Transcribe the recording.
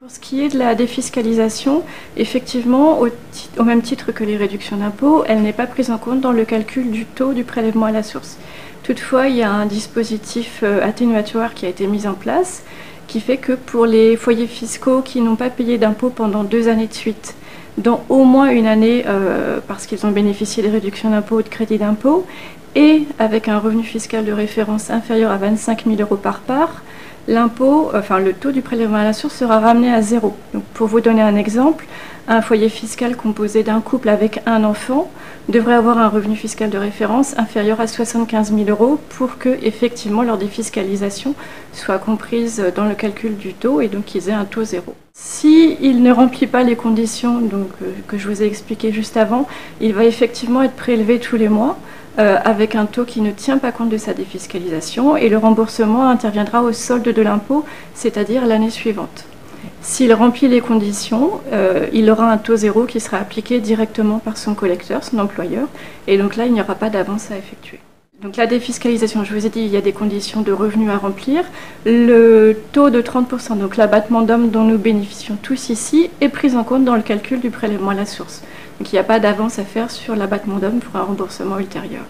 Pour ce qui est de la défiscalisation, effectivement, au même titre que les réductions d'impôts, elle n'est pas prise en compte dans le calcul du taux du prélèvement à la source. Toutefois, il y a un dispositif atténuatoire qui a été mis en place qui fait que pour les foyers fiscaux qui n'ont pas payé d'impôts pendant 2 années de suite, dont au moins une année parce qu'ils ont bénéficié des réductions d'impôts ou de crédits d'impôt, et avec un revenu fiscal de référence inférieur à 25 000 € par part, le taux du prélèvement à la source sera ramené à 0. Donc, pour vous donner un exemple, un foyer fiscal composé d'un couple avec un enfant devrait avoir un revenu fiscal de référence inférieur à 75 000 € pour que, effectivement, leur défiscalisation soit comprise dans le calcul du taux et donc qu'ils aient un taux 0. S'il ne remplit pas les conditions que je vous ai expliquées juste avant, il va effectivement être prélevé tous les mois avec un taux qui ne tient pas compte de sa défiscalisation et le remboursement interviendra au solde de l'impôt, c'est-à-dire l'année suivante. S'il remplit les conditions, il aura un taux 0 qui sera appliqué directement par son collecteur, son employeur, et donc là, il n'y aura pas d'avance à effectuer. Donc la défiscalisation, je vous ai dit, il y a des conditions de revenus à remplir. Le taux de 30%, donc l'abattement d'homme dont nous bénéficions tous ici, est pris en compte dans le calcul du prélèvement à la source. Donc il n'y a pas d'avance à faire sur l'abattement d'homme pour un remboursement ultérieur.